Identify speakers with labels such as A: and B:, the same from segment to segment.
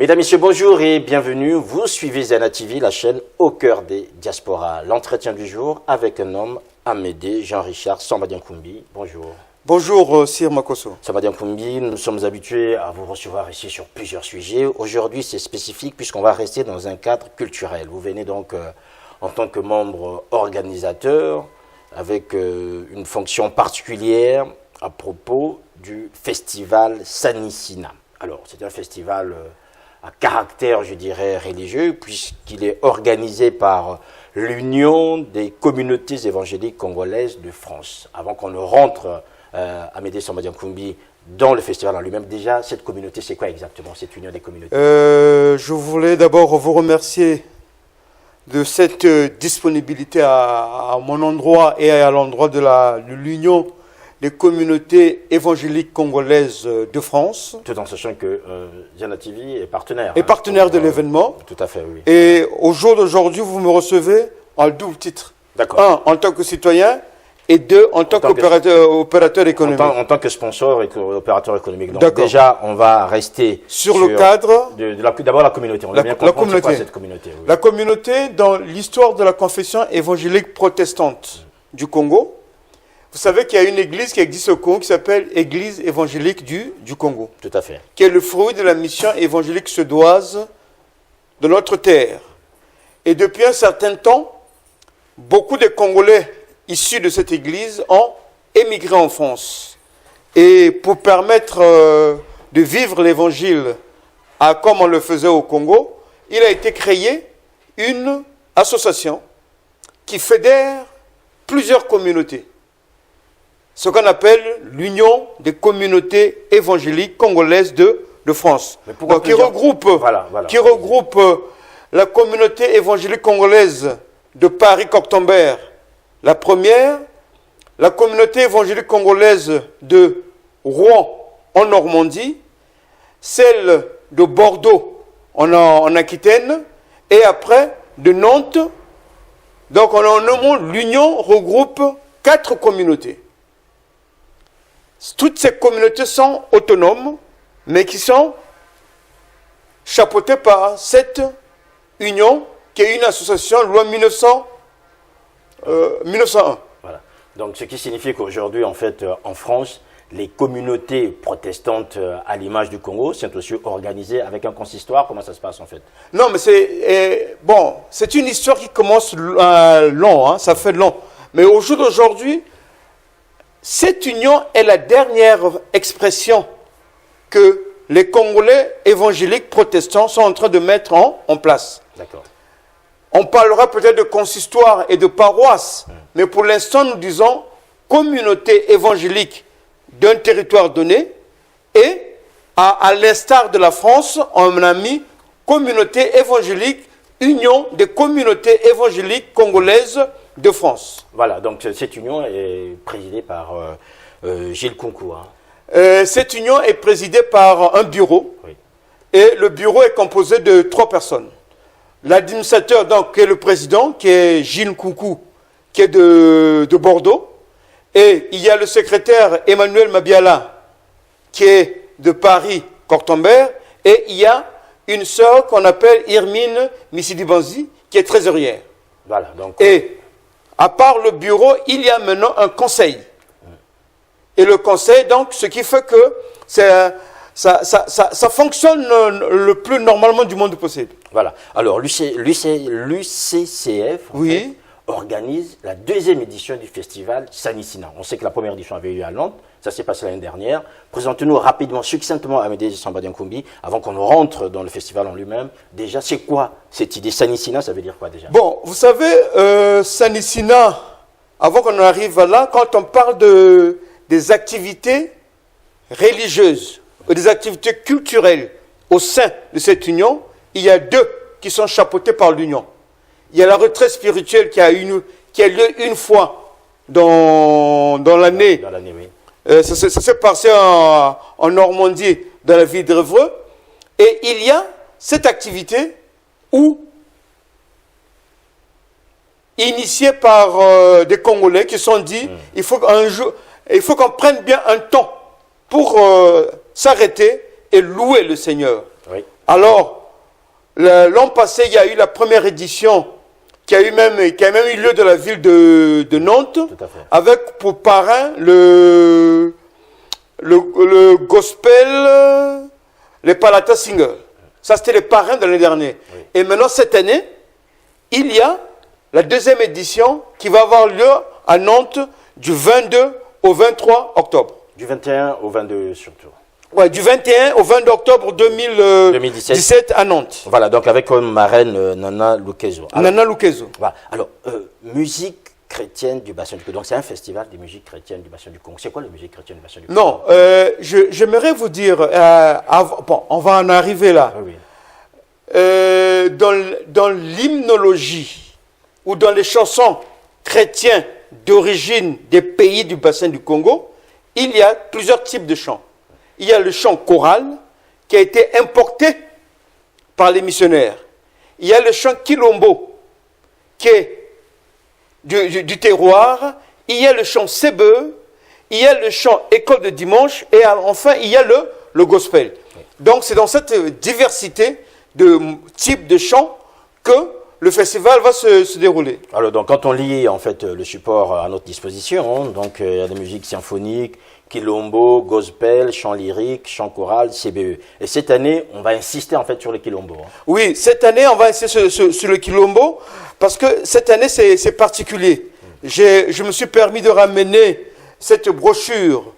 A: Mesdames, Messieurs, bonjour et bienvenue. Vous suivez Zana TV, la chaîne au cœur des diasporas. L'entretien du jour avec un homme, Amédée Jean-Richard Sambadiankoumbi. Bonjour.
B: Bonjour, Sir Makosso.
A: Sambadiankoumbi, nous sommes habitués à vous recevoir ici sur plusieurs sujets. Aujourd'hui, c'est spécifique puisqu'on va rester dans un cadre culturel. Vous venez donc en tant que membre organisateur avec une fonction particulière à propos du festival Sanissina. Alors, c'est un festival à caractère, je dirais, religieux, puisqu'il est organisé par l'Union des communautés évangéliques congolaises de France. Avant qu'on ne rentre, Amédée Sambadiankoumbi, dans le festival en lui-même, déjà, cette communauté, c'est quoi exactement, cette Union des communautés?
B: Je voulais d'abord vous remercier de cette disponibilité à mon endroit et à l'endroit de l'Union des communautés évangéliques congolaises de France.
A: Tout en sachant que Zana TV est partenaire.
B: Et partenaire de l'événement.
A: Tout à fait, oui.
B: Et au jour d'aujourd'hui, vous me recevez en double titre.
A: D'accord.
B: Un, en tant que citoyen, et deux, en tant qu'opérateur économique.
A: En tant que sponsor et opérateur économique. Donc
B: déjà,
A: on va rester
B: sur le cadre
A: d'abord la communauté. On va bien comprendre c'est quoi cette communauté. Oui.
B: La communauté, dans l'histoire de la confession évangélique protestante du Congo, vous savez qu'il y a une église qui existe au Congo qui s'appelle Église évangélique du Congo.
A: Tout à fait.
B: Qui est le fruit de la mission évangélique suédoise de notre terre. Et depuis un certain temps, beaucoup de Congolais issus de cette église ont émigré en France. Et pour permettre de vivre l'évangile comme on le faisait au Congo, il a été créé une association qui fédère plusieurs communautés. Ce qu'on appelle l'Union des communautés évangéliques congolaises de France. Donc, qui regroupe la communauté évangélique congolaise de Paris-Cortombert, la première, la communauté évangélique congolaise de Rouen en Normandie, celle de Bordeaux en Aquitaine, et après de Nantes. Donc l'Union regroupe 4 communautés. Toutes ces communautés sont autonomes, mais qui sont chapeautées par cette union qui est une association loi 1901.
A: Voilà. Donc ce qui signifie qu'aujourd'hui, en fait, en France, les communautés protestantes à l'image du Congo sont aussi organisées avec un consistoire. Comment ça se passe en fait?
B: Non, mais c'est une histoire qui commence long, hein, ça fait long. Mais au jour d'aujourd'hui, cette union est la dernière expression que les Congolais évangéliques protestants sont en train de mettre en place.
A: D'accord.
B: On parlera peut-être de consistoire et de paroisse, mais pour l'instant, nous disons communauté évangélique d'un territoire donné, et à l'instar de la France, on a mis communauté évangélique, union des communautés évangéliques congolaises de France.
A: Voilà, donc cette union est présidée par Gilles Kunku. Hein.
B: Cette union est présidée par un bureau,
A: oui.
B: Et le bureau est composé de 3 personnes. L'administrateur, donc, qui est le président, qui est Gilles Kunku, qui est de Bordeaux. Et il y a le secrétaire Emmanuel Mabiala, qui est de Paris-Cortombert. Et il y a une sœur qu'on appelle Irmine Missidibanzi, qui est trésorière.
A: Voilà, donc,
B: et à part le bureau, il y a maintenant un conseil. Et le conseil, donc, ce qui fait que ça fonctionne le plus normalement du monde possible.
A: Voilà. Alors, l'UCCF,
B: oui,
A: organise la 2e édition du festival Sanissina. On sait que la première édition avait eu à Nantes, ça s'est passé l'année dernière. Présentez-nous rapidement, succinctement, Amédée Sambadiankoumbi, avant qu'on rentre dans le festival en lui-même. Déjà, c'est quoi cette idée Sanissina? Ça veut dire quoi déjà?
B: Bon, vous savez, Sanissina, avant qu'on arrive là, quand on parle des activités religieuses, des activités culturelles au sein de cette union, il y a 2 qui sont chapeautés par l'union. Il y a la retraite spirituelle qui a lieu une fois dans l'année.
A: Dans l'année, oui.
B: Ça s'est passé en Normandie, dans la ville d'Évreux. Et il y a cette activité où, initiée par des Congolais qui se sont dit, il faut qu'on prenne bien un temps pour s'arrêter et louer le Seigneur.
A: Oui.
B: Alors, L'an passé, il y a eu la première édition qui a même eu lieu dans la ville de Nantes,
A: Tout à fait.
B: avec pour parrain le gospel, les Palata Singers. Ça, c'était les parrains de l'année dernière.
A: Oui.
B: Et maintenant, cette année, il y a la deuxième édition qui va avoir lieu à Nantes du 22 au 23 octobre.
A: Du 21 au 22 surtout.
B: Ouais, du 21 au 22 octobre 2017 à Nantes.
A: Voilà, donc avec comme marraine Nana Lukezo. Alors,
B: Nana Lukezo.
A: voilà. Alors, musique chrétienne du bassin du Congo. Donc, c'est un festival des musiques chrétiennes du bassin du Congo. C'est quoi la musique chrétienne du bassin du Congo?
B: Non, j'aimerais vous dire, bon, on va en arriver là.
A: Oui, oui.
B: Dans l'hymnologie ou dans les chansons chrétiennes d'origine des pays du bassin du Congo, il y a plusieurs types de chants. Il y a le chant choral qui a été importé par les missionnaires. Il y a le chant Kilombo qui est du terroir. Il y a le chant Sébeu. Il y a le chant École de dimanche. Et enfin, il y a le gospel. Donc, c'est dans cette diversité de types de chants que le festival va se dérouler.
A: Alors, donc, quand on lit, en fait, le support à notre disposition, donc, il y a des musiques symphoniques, Kilombo, gospel, chant lyrique, chant choral, CBE. Et cette année, on va insister, en fait, sur le Kilombo.
B: Oui, cette année, on va insister sur le Kilombo, parce que cette année, c'est particulier. Je me suis permis de ramener cette brochure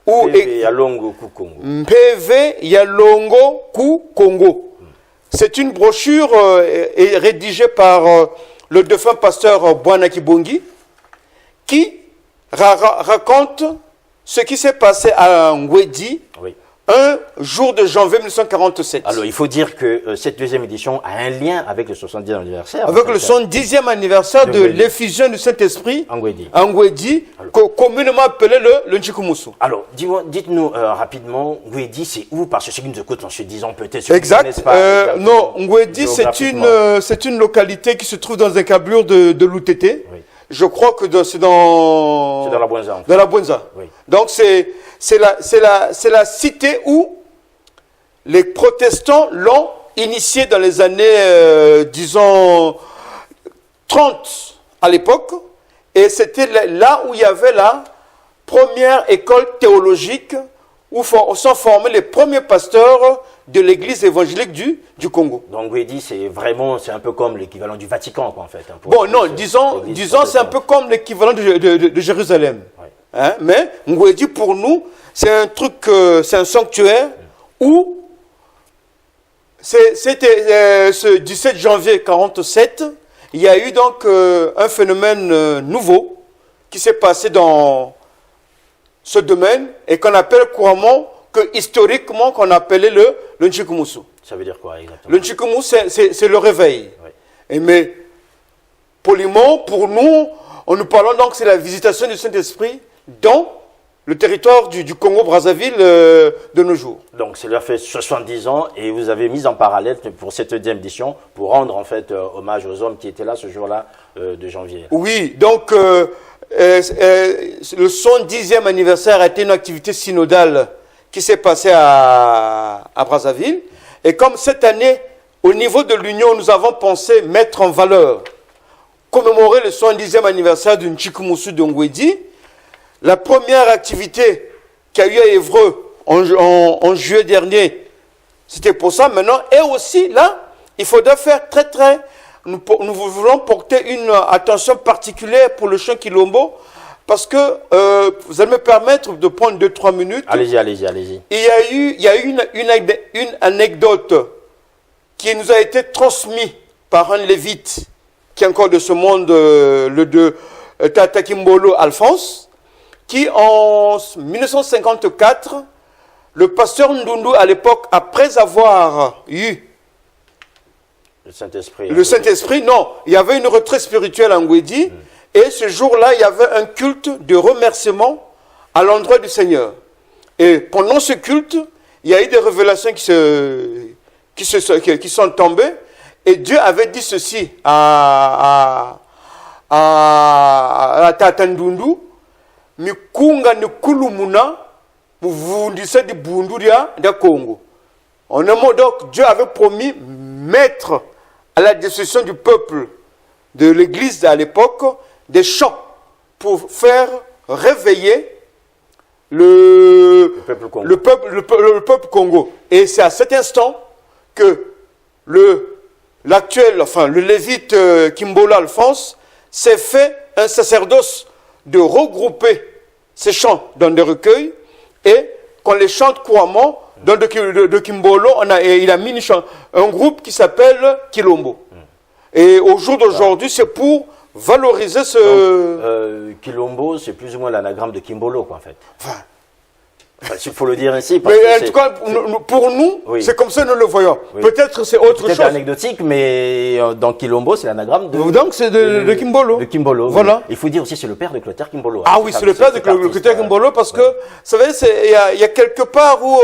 B: où
A: PV Yalongo Ku Congo.
B: PV Yalongo Ku Congo. C'est une brochure rédigée par le défunt pasteur Bwana Kibongi qui raconte ce qui s'est passé à Ngwedi,
A: Oui.
B: un jour de janvier 1947.
A: Alors, il faut dire que cette deuxième édition a un lien avec le 70e anniversaire.
B: Avec le 70e anniversaire de
A: Ngwedi.
B: l'effusion du Saint-Esprit
A: En Ngwedi.
B: à Ngwedi, communément appelé le Nchikumusu.
A: Alors, dites-nous rapidement, Ngwedi, c'est où? Parce que ceux qui nous écoutent en se disant peut-être... ceux qui ne
B: Exact.
A: connaissent pas
B: Non, Ngwedi, c'est une localité qui se trouve dans un câblure de l'UTT.
A: Oui.
B: Je crois que c'est dans...
A: C'est dans la Bouenza. En fait.
B: Dans la Bouenza.
A: Oui.
B: Donc, c'est la cité où les protestants l'ont initié dans les années, disons, 30 à l'époque. Et c'était là où il y avait la première école théologique où sont formés les premiers pasteurs de l'église évangélique du Congo.
A: Donc, Ngwedi, c'est un peu comme l'équivalent du Vatican, quoi, en fait. Hein,
B: Bon, non, disons c'est un peu comme l'équivalent de Jérusalem.
A: Ouais.
B: Hein? Mais Ngwedi, pour nous, c'est un truc, c'est un sanctuaire où c'était ce 17 janvier 1947, il y a eu donc un phénomène nouveau qui s'est passé dans ce domaine et qu'on appelle couramment, historiquement, qu'on appelait le Nchikumusu.
A: Ça veut dire quoi exactement?
B: Le Nchikumusu, c'est le réveil.
A: Oui.
B: Et mais, poliment, pour nous, nous parlons donc, c'est la visitation du Saint-Esprit dans le territoire du Congo-Brazzaville de nos jours.
A: Donc, cela fait 70 ans et vous avez mis en parallèle pour cette deuxième édition pour rendre en fait hommage aux hommes qui étaient là ce jour-là de janvier.
B: Oui, donc le 110e anniversaire a été une activité synodale qui s'est passée à Brazzaville. Et comme cette année, au niveau de l'Union, nous avons pensé mettre en valeur, commémorer le 110e anniversaire du Nchikumusu de Ngwedi, la première activité qui a eu à Évreux en juillet dernier, c'était pour ça. Maintenant, et aussi là, il faudra faire nous voulons porter une attention particulière pour le chant Kilombo, parce que vous allez me permettre de prendre 2-3 minutes.
A: Allez-y.
B: Il y a eu une anecdote qui nous a été transmise par un lévite qui est encore de ce monde, le Tata Kimbolo Alphonse, qui en 1954, le pasteur Ndundu à l'époque, après avoir eu
A: le Saint-Esprit.
B: Le Saint-Esprit, non, il y avait une retraite spirituelle en Ngwedi, et ce jour-là, il y avait un culte de remerciement à l'endroit du Seigneur. Et pendant ce culte, il y a eu des révélations qui sont tombées, et Dieu avait dit ceci à Tata Ndundu: Mikunga ni kulumuna muvundisa di bunduria de Congo. En un mot, donc, Dieu avait promis mettre à la disposition du peuple de l'église à l'époque des chants pour faire réveiller le peuple Congo. Et c'est à cet instant que le lévite Kimbola Alphonse s'est fait un sacerdoce de regrouper ces chants dans des recueils et qu'on les chante couramment. Dans de Kimbolo, il a mis un groupe qui s'appelle Kilombo. Et au jour d'aujourd'hui, c'est pour valoriser ce...
A: Kilombo, c'est plus ou moins l'anagramme de Kimbolo, quoi, en fait. Il faut le dire ainsi.
B: Mais en tout cas, pour nous, oui. C'est comme ça que nous le voyons. Oui. Peut-être c'est autre chose.
A: C'est anecdotique, mais dans Kilombo, c'est l'anagramme de...
B: Donc c'est de Kimbolo.
A: De Kimbolo,
B: voilà.
A: Oui. Il faut dire aussi c'est le père de Clotaire Kimbolo.
B: Ah oui, c'est le père de Clotaire Kimbolo parce que, vous savez, il y a quelque part où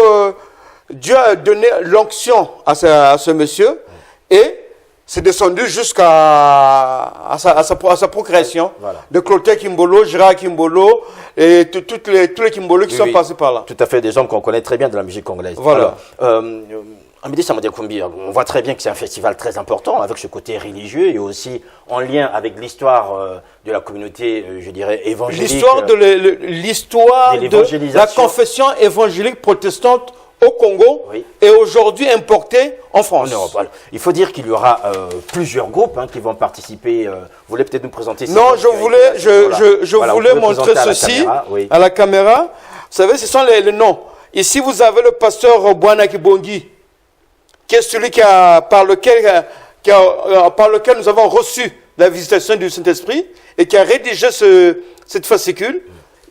B: Dieu a donné l'onction à ce monsieur et c'est descendu jusqu'à sa procréation. Voilà. De Clotaire Kimbolo, Gérard Kimbolo et tous les Kimbolo qui sont passés par là.
A: Tout à fait, des hommes qu'on connaît très bien de la musique congolaise.
B: Voilà.
A: Amédée Samadiakoumbi, on voit très bien que c'est un festival très important avec ce côté religieux et aussi en lien avec l'histoire de la communauté, je dirais, évangélique.
B: L'histoire de la confession évangélique protestante au Congo, oui. Et aujourd'hui importé en France.
A: En Europe, voilà. Il faut dire qu'il y aura plusieurs groupes qui vont participer. Vous voulez peut-être nous présenter ça?
B: Non, je voulais montrer ceci à la caméra. Vous savez, ce sont les noms. Ici, vous avez le pasteur Bwana Kibongi, qui est celui par lequel nous avons reçu la visitation du Saint-Esprit et qui a rédigé cette fascicule.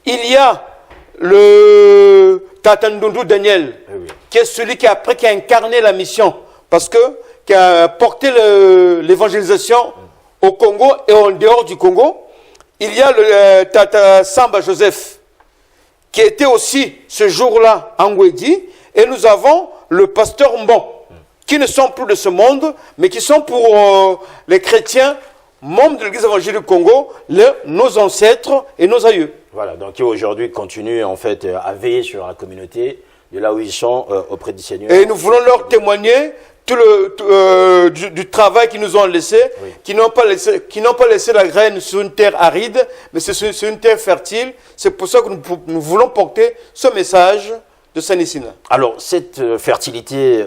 B: Il y a le Tatandundu Daniel, oui. Qui est celui qui a incarné la mission, parce qui a porté l'évangélisation au Congo et en dehors du Congo. Il y a le Tata Samba Joseph, qui était aussi ce jour-là en Ngwedi, et nous avons le pasteur Mbon, qui ne sont plus de ce monde, mais qui sont pour les chrétiens, membres de l'Église évangélique du Congo, nos ancêtres et nos aïeux.
A: Voilà, donc qui aujourd'hui continuent en fait à veiller sur la communauté, de là où ils sont auprès du Seigneur.
B: Et nous voulons leur témoigner du travail qu'ils nous ont laissé, oui. Qui n'ont pas laissé la graine sur une terre aride, mais c'est sur une terre fertile. C'est pour ça que nous voulons porter ce message de Saint-Nicina.
A: Alors, cette fertilité,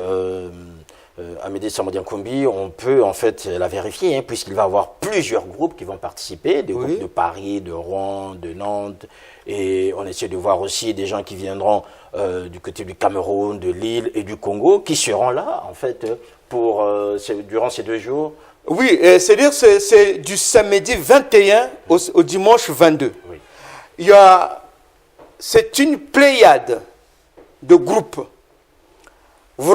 A: Amédée Samadiakoumbi, on peut en fait la vérifier, puisqu'il va y avoir plusieurs groupes qui vont participer, des groupes de Paris, de Rouen, de Nantes, et on essaie de voir aussi des gens qui viendront du côté du Cameroun, de l'île et du Congo, qui seront là en fait durant ces 2 jours.
B: Oui, c'est-à-dire c'est du samedi 21 au dimanche 22. Oui. C'est une pléiade de groupes. Vous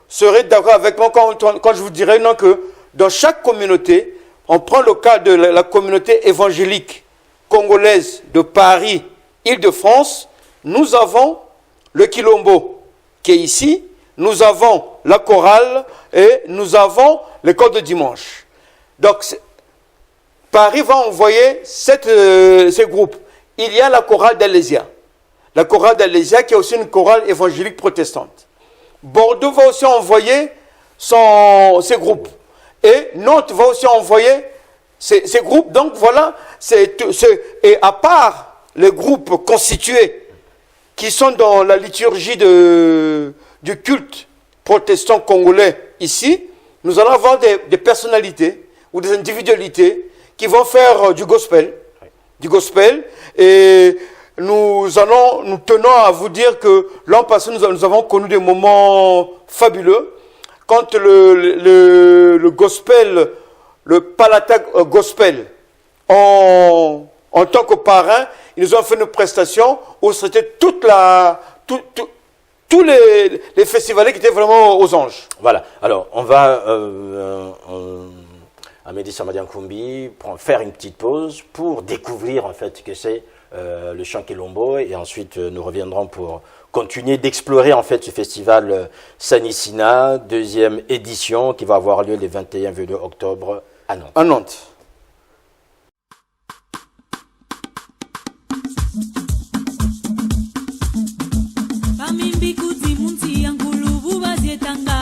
B: serez d'accord avec moi quand je vous dirai que dans chaque communauté, on prend le cas de la communauté évangélique congolaise de Paris, Île-de-France, nous avons le Kilombo qui est ici, nous avons la chorale et nous avons l'école de dimanche. Donc, Paris va envoyer ces groupes. Il y a la chorale d'Alésia. La chorale d'Alésia qui est aussi une chorale évangélique protestante. Bordeaux va aussi envoyer ses groupes. Et Nantes va aussi envoyer ses groupes. Donc voilà, et à part les groupes constitués qui sont dans la liturgie du culte protestant congolais ici, nous allons avoir des personnalités ou des individualités qui vont faire du gospel. Du gospel. Et nous tenons à vous dire que l'an passé, nous avons connu des moments fabuleux. Quand le gospel, le Palata Gospel, en tant que parrain, ils nous ont fait une prestation où c'était tous les festivaliers qui étaient vraiment aux anges.
A: Voilà. Alors, on va, Amédée Samadiakoumbi, faire une petite pause pour découvrir en fait ce que c'est le chant Kilombo, et ensuite nous reviendrons pour continuer d'explorer en fait ce festival Saint-Nicina, 2e édition qui va avoir lieu les 21 et 22 octobre à Nantes.
B: À Nantes.
C: Pamimbi kuti munti yankulu bubazietanga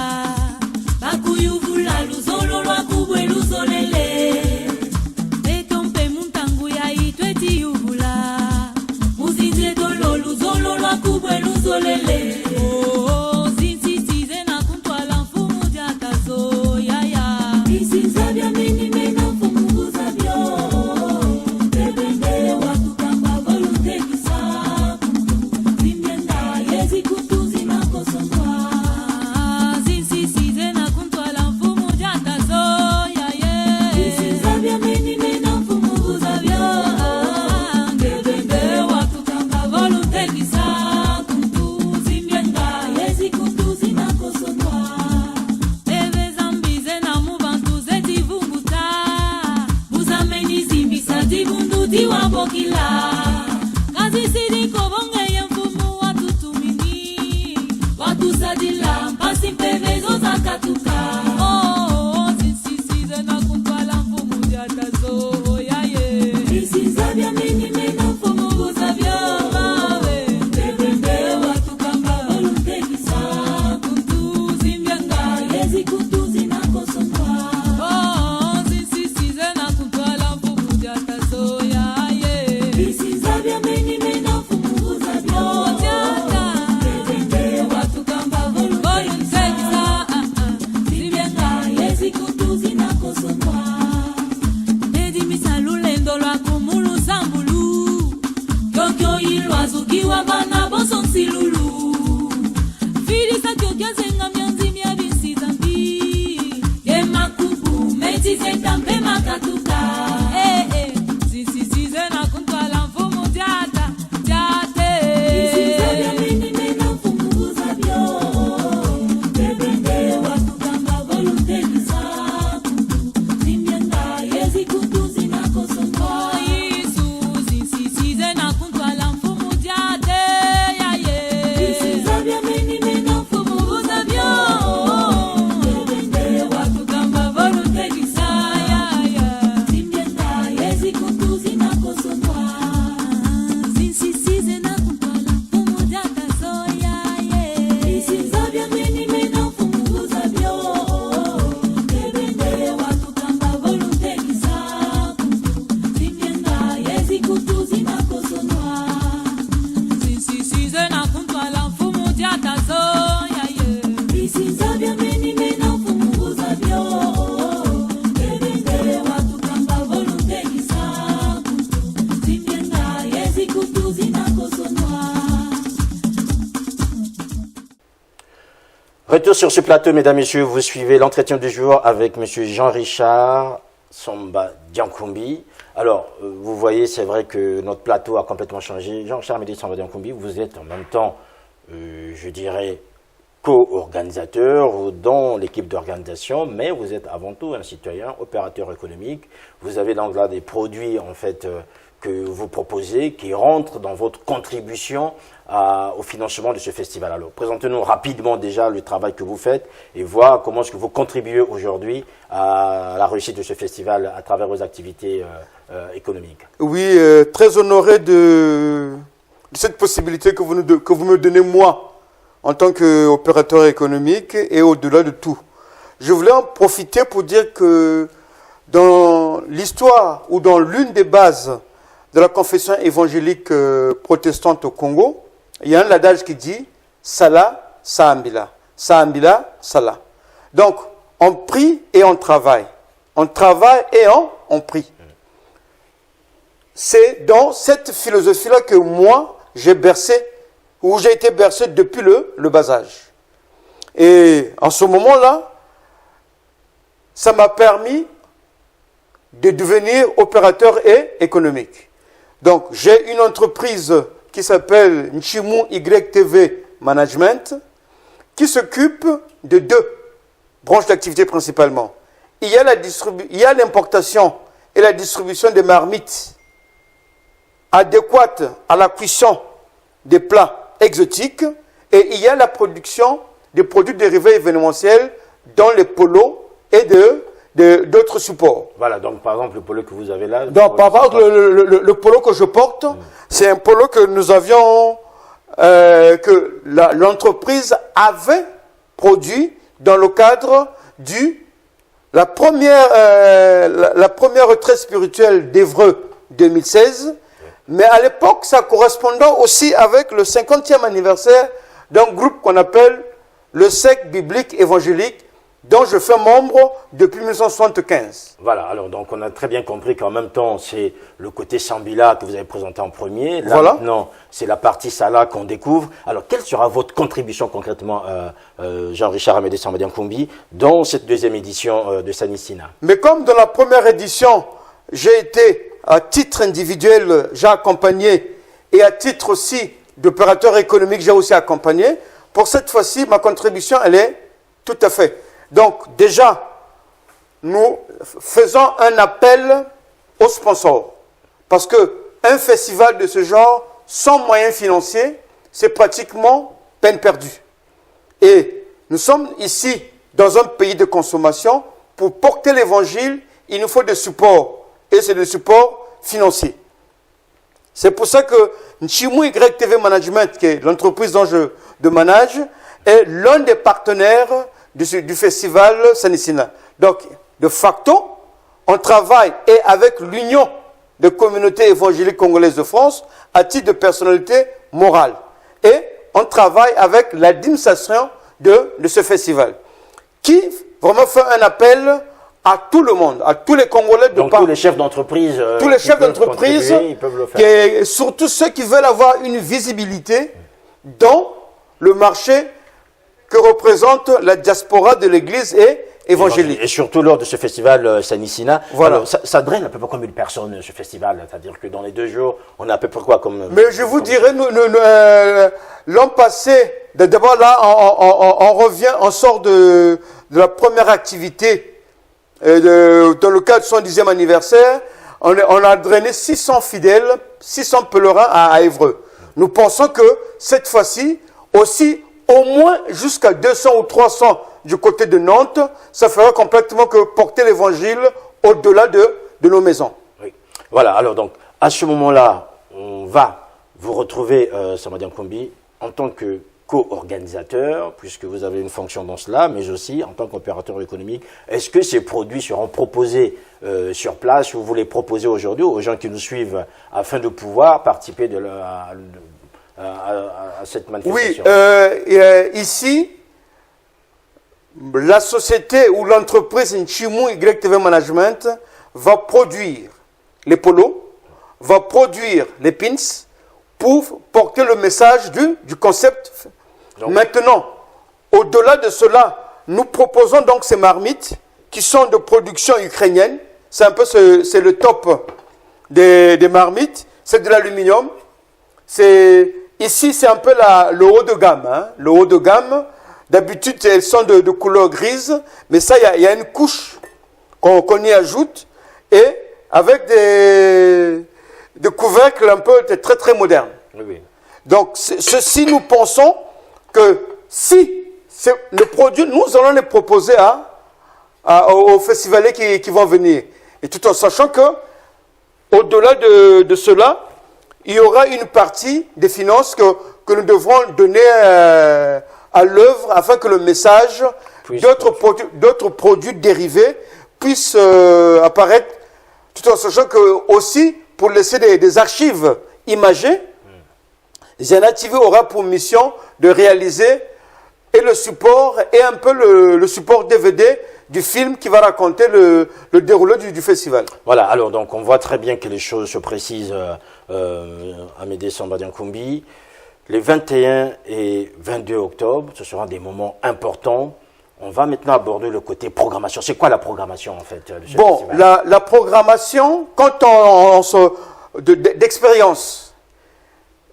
A: retour sur ce plateau, mesdames, messieurs. Vous suivez l'entretien du jour avec monsieur Jean-Richard Samba Diankoumbi. Alors, vous voyez, c'est vrai que notre plateau a complètement changé. Jean-Richard Amédée Samba Diankoumbi, vous êtes en même temps, je dirais, co-organisateur ou dans l'équipe d'organisation, mais vous êtes avant tout un citoyen, opérateur économique. Vous avez donc là des produits, en fait, que vous proposez, qui rentrent dans votre contribution au financement de ce festival. Alors, présentez-nous rapidement déjà le travail que vous faites et voir comment est-ce que vous contribuez aujourd'hui à la réussite de ce festival à travers vos activités économiques.
B: Oui, très honoré de cette possibilité que vous me donnez, moi, en tant qu'opérateur économique et au-delà de tout. Je voulais en profiter pour dire que dans l'histoire ou dans l'une des bases de la confession évangélique protestante au Congo, il y a un adage qui dit « Sala, Saambila ». Saambila, Sala. Donc, on prie et on travaille. On travaille et on prie. C'est dans cette philosophie-là que moi, j'ai été bercé depuis le bas âge. Et en ce moment-là, ça m'a permis de devenir opérateur économique. Donc, j'ai une entreprise qui s'appelle Nchimu YTV Management, qui s'occupe de deux branches d'activité principalement. Il y a l'importation et la distribution des marmites adéquates à la cuisson des plats exotiques, et il y a la production des produits dérivés événementiels dans les polos et d'autres supports.
A: Voilà, donc par exemple le polo que vous avez là.
B: Donc par exemple le polo que je porte, c'est un polo que nous avions, que l'entreprise avait produit dans le cadre la première retraite spirituelle d'Évreux 2016. Mais à l'époque, ça correspondait aussi avec le 50e anniversaire d'un groupe qu'on appelle le Cercle biblique évangélique, dont je fais membre depuis 1975.
A: Voilà, alors donc on a très bien compris qu'en même temps, c'est le côté Sambila que vous avez présenté en premier. Là,
B: voilà.
A: Maintenant, c'est la partie Sala qu'on découvre. Alors, quelle sera votre contribution concrètement, Jean-Richard Amédée Samba Diankoumbi, dans cette deuxième édition de Sanissina?
B: Mais comme dans la première édition, j'ai été, à titre individuel, j'ai accompagné, et à titre aussi d'opérateur économique, j'ai aussi accompagné. Pour cette fois-ci, ma contribution, elle est tout à fait. Donc, déjà, nous faisons un appel aux sponsors. Parce qu'un festival de ce genre, sans moyens financiers, c'est pratiquement peine perdue. Et nous sommes ici, dans un pays de consommation. Pour porter l'évangile, il nous faut des supports. Et c'est des supports financiers. C'est pour ça que Nchimu YTV Management, qui est l'entreprise dont je manage, est l'un des partenaires du festival Sanissina. Donc, de facto, on travaille et avec l'Union des communautés évangéliques congolaises de France à titre de personnalité morale. Et on travaille avec l'administration de ce festival, qui vraiment fait un appel à tout le monde, à tous les Congolais.
A: Donc tous les chefs d'entreprise.
B: Tous les chefs d'entreprise,
A: ils peuvent le faire.
B: surtout ceux qui veulent avoir une visibilité dans le marché que représente la diaspora de l'Église évangélique.
A: Et surtout lors de ce festival Sanissina.
B: Voilà.
A: Alors, ça draine à peu près combien de personnes, ce festival? C'est-à-dire que dans les 2 jours, on a à peu près quoi comme...
B: Mais je vous dirais, l'an passé, d'abord là, on sort de la première activité dans le cadre de son 10e anniversaire. On a drainé 600 fidèles, 600 pèlerins à Évreux. Nous pensons que cette fois-ci, aussi, au moins jusqu'à 200 ou 300 du côté de Nantes, ça fera complètement que porter l'évangile au-delà de nos maisons.
A: Oui. Voilà, alors donc, à ce moment-là, on va vous retrouver, Samba Diankoumbi, en tant que co-organisateur, puisque vous avez une fonction dans cela, mais aussi en tant qu'opérateur économique. Est-ce que ces produits seront proposés sur place, ou vous les proposez aujourd'hui aux gens qui nous suivent afin de pouvoir participer à cette manifestation?
B: Oui, ici, la société ou l'entreprise Nchimu YTV Management va produire les polos, va produire les pins pour porter le message du concept. Donc, maintenant, Au-delà de cela, nous proposons donc ces marmites qui sont de production ukrainienne. C'est un peu c'est le top des marmites. C'est de l'aluminium. Ici, c'est un peu le haut de gamme. Hein. Le haut de gamme, d'habitude, elles sont de couleur grise. Mais ça, il y a une couche qu'on y ajoute. Et avec des couvercles un peu très, très modernes.
A: Oui.
B: Donc, ceci, nous pensons que si le produit, nous allons les proposer aux festivaliers qui vont venir. Et tout en sachant que, au-delà de cela, il y aura une partie des finances que nous devrons donner à l'œuvre afin que le message d'autres produits dérivés puissent apparaître, tout en sachant que aussi, pour laisser des archives imagées, Ziana TV aura pour mission de réaliser et le support et un peu le support DVD du film qui va raconter le déroulé du festival.
A: Voilà, alors donc on voit très bien que les choses se précisent à Médé Sambadiankoumbi. Les 21 et 22 octobre, ce seront des moments importants. On va maintenant aborder le côté programmation. C'est quoi la programmation en fait de ce festival?
B: La programmation, quand d'expérience,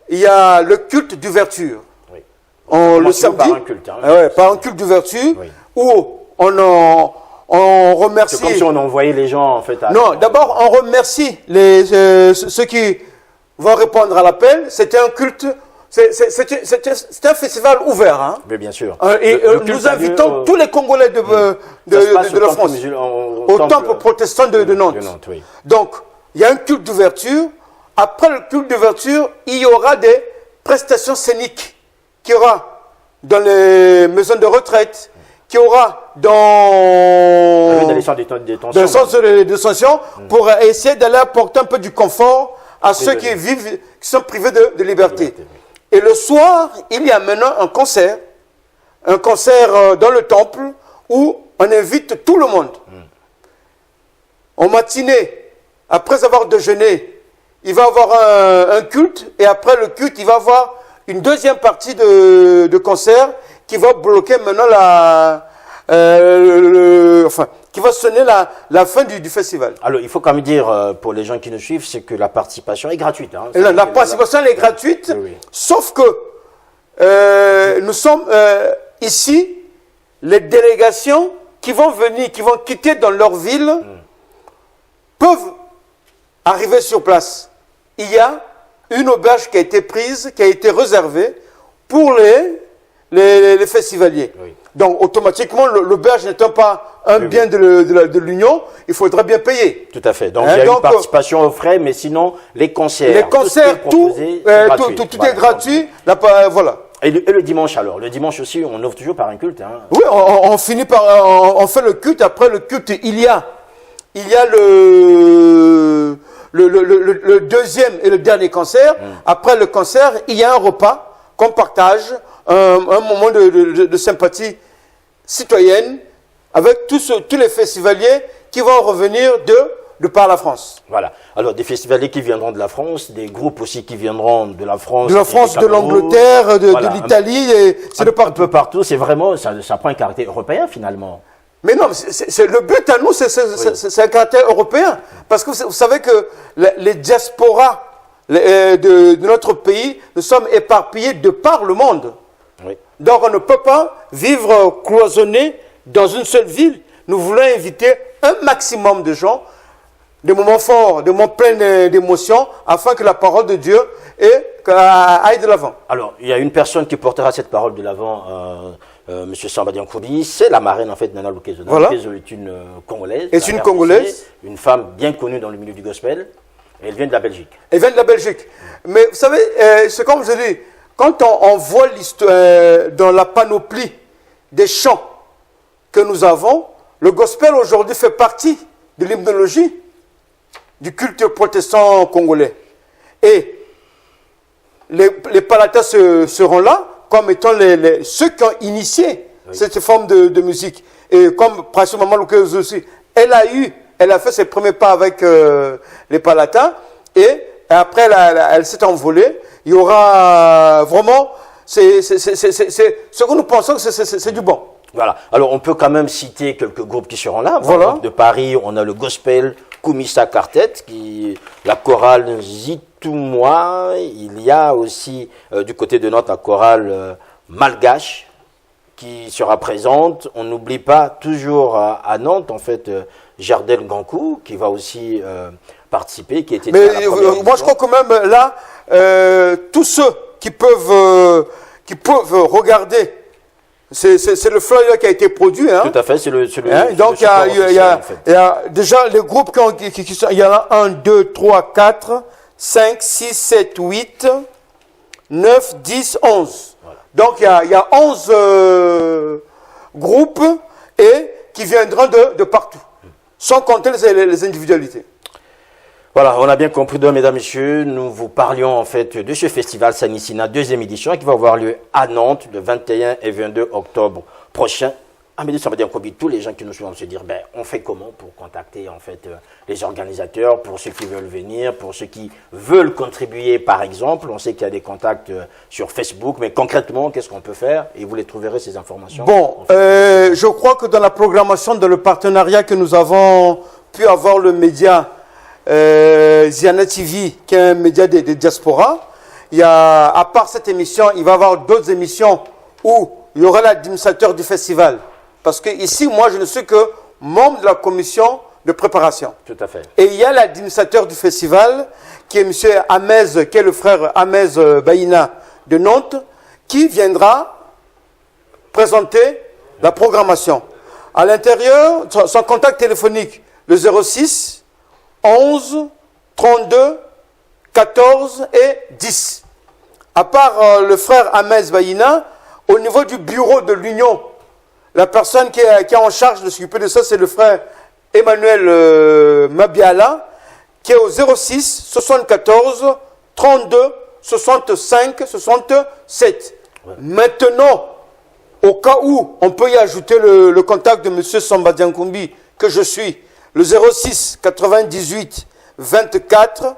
B: il y a le culte d'ouverture.
A: Oui.
B: Le samedi,
A: par un culte. Hein,
B: par un culte d'ouverture,
A: oui.
B: Où on remercie.
A: C'est comme si on envoyait les gens en fait.
B: Non, d'abord on remercie ceux qui vont répondre à l'appel. C'était un culte. C'est un festival ouvert. Hein.
A: Mais bien sûr.
B: Et nous invitons tous les Congolais de la France. Au temple protestant de Nantes.
A: Oui.
B: Donc, il y a un culte d'ouverture. Après le culte d'ouverture, il y aura des prestations scéniques qu'il y aura dans les maisons de retraite, qu'il y aura dans
A: les centres de détention.
B: Dans les centres de détention pour essayer d'aller apporter un peu du confort à ceux qui sont privés de liberté. Et le soir, il y a maintenant un concert dans le temple où on invite tout le monde. En matinée, après avoir déjeuné, il va y avoir un culte, et après le culte, il va y avoir une deuxième partie de concert qui va bloquer maintenant qui va sonner la fin du festival.
A: Alors, il faut quand même dire, pour les gens qui nous suivent, c'est que la participation est gratuite. Hein.
B: La participation est gratuite, oui. Sauf que nous sommes ici, les délégations qui vont venir, qui vont quitter dans leur ville, peuvent arriver sur place. Il y a une auberge qui a été prise, qui a été réservée pour les festivaliers. Oui. Donc, automatiquement, l'auberge n'étant pas un bien de l'Union, il faudra bien payer.
A: Tout à fait. Donc, il y a une participation aux frais, mais sinon, les concerts.
B: Les concerts, tout est gratuit. Voilà.
A: Et le dimanche, alors? Le dimanche aussi, on ouvre toujours par un culte. Hein.
B: Oui, on finit par... On fait le culte. Après le culte, il y a le deuxième et le dernier concert. Après le concert, il y a un repas qu'on partage, un moment de sympathie citoyenne avec tous les festivaliers qui vont revenir de par la France.
A: Voilà. Alors, des festivaliers qui viendront de la France, des groupes aussi qui viendront de la France.
B: De l'Angleterre, de l'Italie,
A: c'est de partout. Un peu partout, c'est vraiment, ça prend un caractère européen finalement.
B: Mais non, le but à nous, c'est un caractère européen. Parce que vous savez que les diasporas de notre pays, nous sommes éparpillés de par le monde. Oui. Donc on ne peut pas vivre cloisonné dans une seule ville. Nous voulons inviter un maximum de gens, des moments forts, des moments pleins d'émotions, afin que la parole de Dieu aille de l'avant.
A: Alors, il y a une personne qui portera cette parole de l'avant, M. Sambadiankoumbi, c'est la marraine en fait Nana Lukezo.
B: Voilà.
A: Lukezo est une Congolaise.
B: C'est une Congolaise.
A: Une femme bien connue dans le milieu du gospel. Et elle vient de la Belgique.
B: Elle vient de la Belgique. Mais vous savez, c'est comme je dis, quand on voit l'histoire dans la panoplie des chants que nous avons, le gospel aujourd'hui fait partie de l'hymnologie du culte protestant congolais. Et les palatins seront là comme étant ceux qui ont initié cette forme de musique. Et comme pratiquement Maman Lukezo aussi, elle a fait ses premiers pas avec les palatins et après elle s'est envolée. Il y aura vraiment c'est ce que nous pensons que c'est du bon.
A: Voilà. Alors, on peut quand même citer quelques groupes qui seront là.
B: Voilà.
A: De Paris, on a le Gospel Kumisa Quartet, la chorale Zitoumois. Il y a aussi, du côté de Nantes, la chorale Malgache qui sera présente. On n'oublie pas, toujours à Nantes, en fait, Jardel Gankou, qui va aussi participer, qui était.
B: Mais moi, je crois que même là, tous ceux qui peuvent regarder, c'est le flyer qui a été produit. Hein.
A: Tout à fait, c'est le
B: donc, il y a déjà les groupes qui sont. Il y en a 1, 2, 3, 4, 5, 6, 7, 8, 9, 10, 11. Voilà. Donc, il y a 11 groupes et qui viendront de partout, sans compter les individualités.
A: Voilà, on a bien compris, mesdames, messieurs, nous vous parlions en fait de ce festival Sanissina, deuxième édition, qui va avoir lieu à Nantes le 21 et 22 octobre prochain. Amédée Sambadian-Koumbi, tous les gens qui nous suivent vont se dire, ben, on fait comment pour contacter en fait les organisateurs, pour ceux qui veulent venir, pour ceux qui veulent contribuer par exemple. On sait qu'il y a des contacts sur Facebook, mais concrètement, qu'est-ce qu'on peut faire? Et vous les trouverez ces informations.
B: Bon, je crois que dans la programmation, dans le partenariat que nous avons pu avoir le média Ziana TV, qui est un média de diaspora, il y a, à part cette émission, il va y avoir d'autres émissions où il y aura l'administrateur du festival. Parce que ici, moi, je ne suis que membre de la commission de préparation.
A: Tout à fait.
B: Et il y a l'administrateur du festival, qui est M. Amez, qui est le frère Amez Baïna de Nantes, qui viendra présenter la programmation. À l'intérieur, son contact téléphonique, le 06 11 32 14 et 10. À part le frère Amez Baïna, au niveau du bureau de l'Union, la personne qui est en charge de s'occuper de ça, c'est le frère Emmanuel Mabiala, qui est au 06 74 32 65 67. Ouais. Maintenant, au cas où on peut y ajouter le contact de M. Sambadian-Koumbi, que je suis, le 06 98 24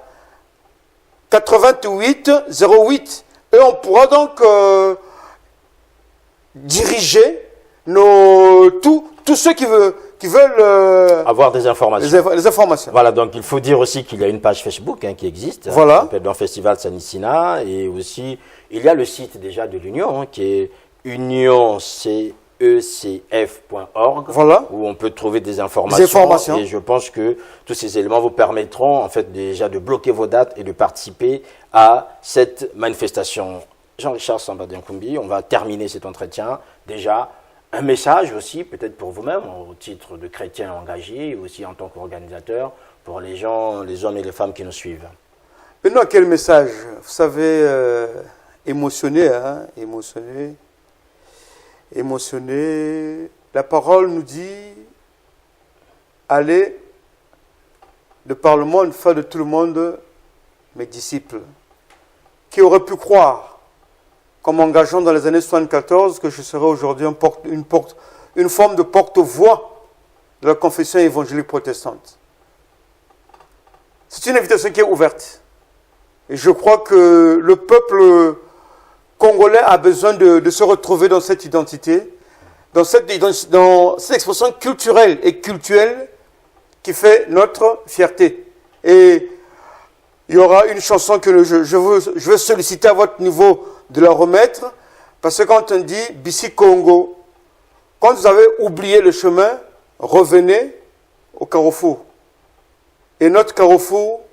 B: 88 08. Et on pourra donc diriger tous ceux qui veulent
A: avoir des informations.
B: Les informations.
A: Voilà, donc il faut dire aussi qu'il y a une page Facebook qui existe,
B: voilà.
A: Qui s'appelle le Festival Sanissina, et aussi il y a le site déjà de l'Union qui est unioncef.org,
B: voilà.
A: Où on peut trouver des informations. Et je pense que tous ces éléments vous permettront en fait déjà de bloquer vos dates et de participer à cette manifestation. Jean-Richard Sambadian-Koumbi, on va terminer cet entretien. Déjà, un message aussi, peut-être pour vous-même, au titre de chrétien engagé, aussi en tant qu'organisateur, pour les gens, les hommes et les femmes qui nous suivent.
B: Maintenant, quel message? Vous savez, émotionné. La parole nous dit, allez de par le monde, faire de tout le monde mes disciples. Qui aurait pu croire, comme engageant dans les années 74, que je serais aujourd'hui une forme de porte-voix de la confession évangélique protestante. C'est une invitation qui est ouverte. Et je crois que le peuple congolais a besoin de se retrouver dans cette identité, dans cette expression culturelle et cultuelle qui fait notre fierté. Et il y aura une chanson que je veux solliciter à votre niveau de la remettre, parce que quand on dit Bissi Congo, quand vous avez oublié le chemin, revenez au carrefour. Et notre carrefour,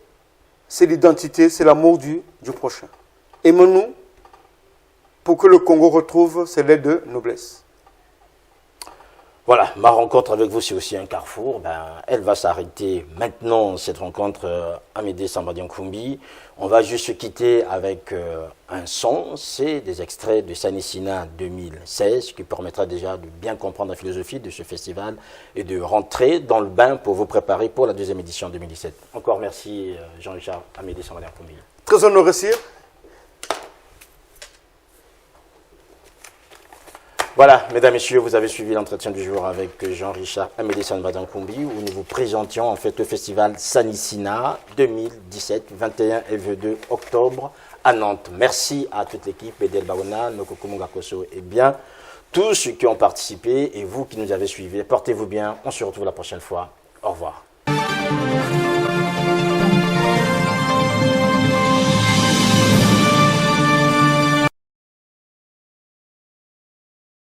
B: c'est l'identité, c'est l'amour du prochain. Aimons-nous pour que le Congo retrouve ses lettres de noblesse.
A: Voilà, ma rencontre avec vous, c'est aussi un carrefour. Elle va s'arrêter maintenant, cette rencontre Amédée Sambadian-Koumbi. On va juste se quitter avec un son. C'est des extraits de Sanissina 2016 qui permettra déjà de bien comprendre la philosophie de ce festival et de rentrer dans le bain pour vous préparer pour la deuxième édition 2017. Encore merci Jean-Richard Amédée Sambadian-Koumbi.
B: Très honoré, sire.
A: Voilà, mesdames, messieurs, vous avez suivi l'entretien du jour avec Jean-Richard Amédée Sambadian-Koumbi, où nous vous présentions en fait le festival Sanissina 2017, 21 et 22 octobre à Nantes. Merci à toute l'équipe, Bedel Baona, Nokokumunga Koso et bien tous ceux qui ont participé et vous qui nous avez suivis. Portez-vous bien, on se retrouve la prochaine fois. Au revoir.